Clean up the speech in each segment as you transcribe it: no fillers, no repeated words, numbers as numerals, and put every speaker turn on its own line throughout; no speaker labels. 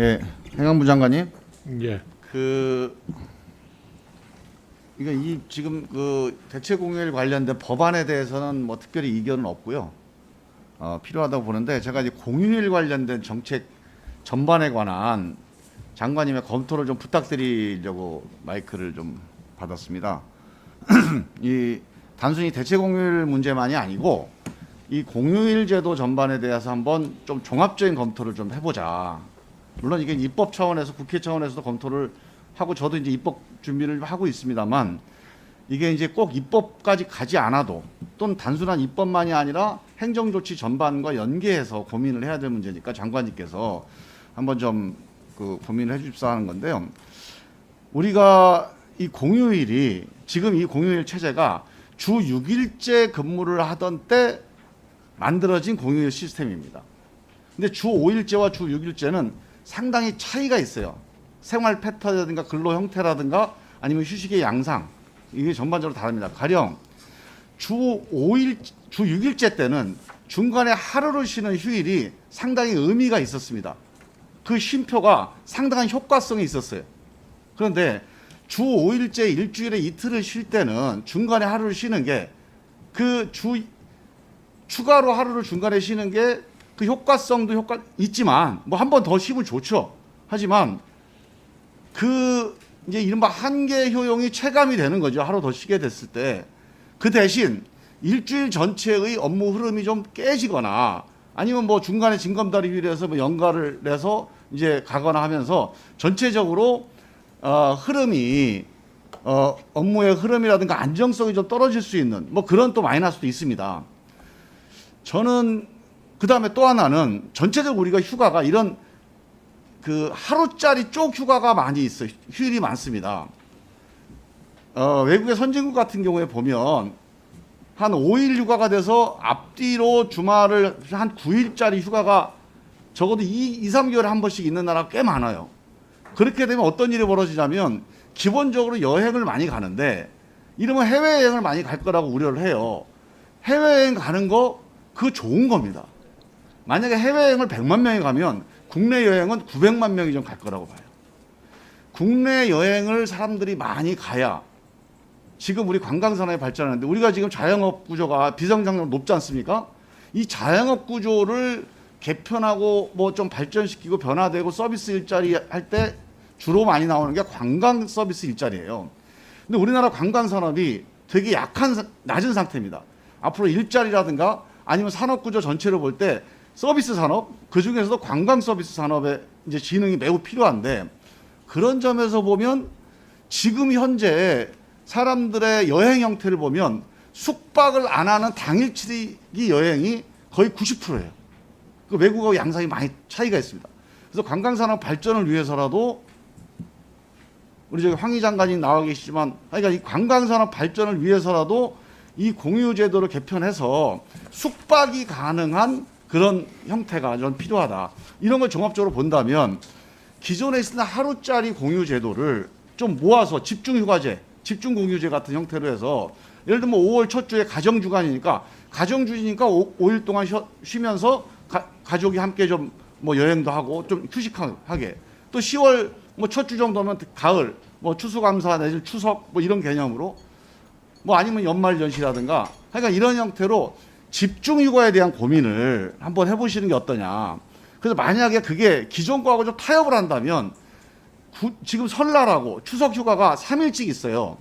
예, 행안부 장관님.
예.
이거 지금 대체공휴일 관련된 법안에 대해서는 뭐 특별히 이견은 없고요. 필요하다고 보는데 제가 이제 공휴일 관련된 정책 전반에 관한 장관님의 검토를 좀 부탁드리려고 마이크를 좀 받았습니다. 이 단순히 대체공휴일 문제만이 아니고 이 공휴일 제도 전반에 대해서 한번 좀 종합적인 검토를 좀 해보자. 물론 이게 입법 차원에서 국회 차원에서도 검토를 하고 저도 이제 입법 준비를 하고 있습니다만 이게 이제 꼭 입법까지 가지 않아도 또는 단순한 입법만이 아니라 행정조치 전반과 연계해서 고민을 해야 될 문제니까 장관님께서 한번 좀 고민을 해주십사 하는 건데요. 우리가 이 공휴일이 지금 이 공휴일 체제가 주 6일제 근무를 하던 때 만들어진 공휴일 시스템입니다. 근데 주 5일제와 주 6일제는 상당히 차이가 있어요. 생활 패턴이라든가 근로 형태라든가 아니면 휴식의 양상, 이게 전반적으로 다릅니다. 가령 주 6일제 때는 중간에 하루를 쉬는 휴일이 상당히 의미가 있었습니다. 그 쉼표가 상당한 효과성이 있었어요. 그런데 주 5일제 일주일에 이틀을 쉴 때는 중간에 하루를 쉬는 게 추가로 하루를 중간에 쉬는 게 그 효과성도 있지만 뭐 한 번 더 쉬면 좋죠. 하지만 이제 이른바 한계 효용이 체감이 되는 거죠. 하루 더 쉬게 됐을 때. 그 대신 일주일 전체의 업무 흐름이 좀 깨지거나 아니면 뭐 중간에 징검다리 휴일에서 뭐 연가를 내서 이제 가거나 하면서 전체적으로 흐름이 업무의 흐름이라든가 안정성이 좀 떨어질 수 있는 뭐 그런 또 마이너스도 있습니다. 저는 그다음에 또 하나는 전체적으로 우리가 휴가가 이런 하루짜리 쪽 휴가가 많이 있어요. 휴일이 많습니다. 외국의 선진국 같은 경우에 보면 한 5일 휴가가 돼서 앞뒤로 주말을 한 9일짜리 휴가가 적어도 2, 3개월에 한 번씩 있는 나라가 꽤 많아요. 그렇게 되면 어떤 일이 벌어지냐면 기본적으로 여행을 많이 가는데 이러면 해외여행을 많이 갈 거라고 우려를 해요. 해외여행 가는 거 그거 좋은 겁니다. 만약에 해외여행을 100만 명이 가면 국내 여행은 900만 명이 좀 갈 거라고 봐요. 국내 여행을 사람들이 많이 가야 지금 우리 관광산업이 발전하는데 우리가 지금 자영업 구조가 비성장률 높지 않습니까? 이 자영업 구조를 개편하고 뭐 좀 발전시키고 변화되고 서비스 일자리 할 때 주로 많이 나오는 게 관광 서비스 일자리예요. 근데 우리나라 관광산업이 되게 낮은 상태입니다. 앞으로 일자리라든가 아니면 산업 구조 전체를 볼 때 서비스 산업, 그 중에서도 관광 서비스 산업의 이제 진흥이 매우 필요한데 그런 점에서 보면 지금 현재 사람들의 여행 형태를 보면 숙박을 안 하는 당일치기 여행이 거의 90%예요. 그 외국하고 양상이 많이 차이가 있습니다. 그래서 관광 산업 발전을 위해서라도 우리 저기 황희 장관이 나와 계시지만 그러니까 이 관광 산업 발전을 위해서라도 이 공유 제도를 개편해서 숙박이 가능한 그런 형태가 좀 필요하다. 이런 걸 종합적으로 본다면 기존에 있었던 하루짜리 공유 제도를 좀 모아서 집중휴가제, 집중공유제 같은 형태로 해서 예를 들면 5월 첫 주에 가정주간이니까 가정주니까 5일 동안 쉬면서 가족이 함께 좀 뭐 여행도 하고 좀 휴식하게 또 10월 뭐 첫 주 정도면 가을 뭐 추수감사 내지 추석 뭐 이런 개념으로 뭐 아니면 연말연시라든가 그러니까 이런 형태로 집중휴가에 대한 고민을 한번 해보시는 게 어떠냐. 그래서 만약에 그게 기존 거하고 좀 타협을 한다면 지금 설날하고 추석휴가가 3일씩 있어요.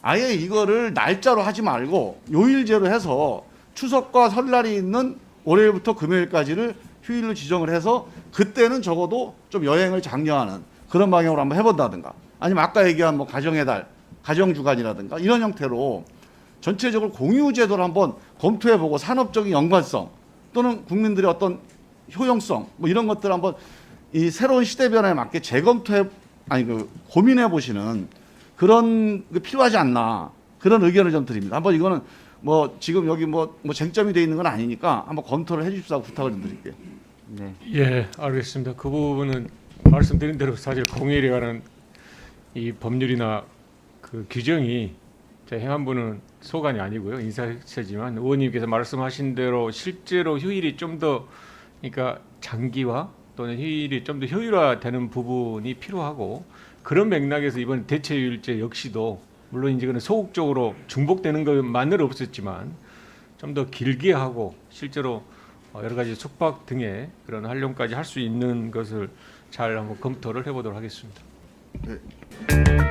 아예 이거를 날짜로 하지 말고 요일제로 해서 추석과 설날이 있는 월요일부터 금요일까지를 휴일로 지정을 해서 그때는 적어도 좀 여행을 장려하는 그런 방향으로 한번 해본다든가 아니면 아까 얘기한 뭐 가정의 달, 가정주간이라든가 이런 형태로 전체적으로 공유제도를 한번 검토해보고 산업적인 연관성 또는 국민들의 어떤 효용성 뭐 이런 것들을 한번 이 새로운 시대 변화에 맞게 고민해 보시는 그런 게 필요하지 않나 그런 의견을 좀 드립니다. 한번 이거는 뭐 지금 여기 뭐 쟁점이 돼 있는 건 아니니까 한번 검토를 해주십사고 부탁을 좀 드릴게요. 네.
예, 알겠습니다. 그 부분은 말씀드린 대로 사실 공휴일에 관한 이 법률이나 그 규정이 제 행안부는 소관이 아니고요. 인사처지만 의원님께서 말씀하신 대로 실제로 휴일이 좀 더 그러니까 장기화 또는 휴일이 좀 더 효율화되는 부분이 필요하고 그런 맥락에서 이번 대체휴일제 역시도 물론 이제 그는 소극적으로 중복되는 것만은 없었지만 좀 더 길게 하고 실제로 여러 가지 숙박 등의 그런 활용까지 할 수 있는 것을 잘 한번 검토를 해보도록 하겠습니다.
네.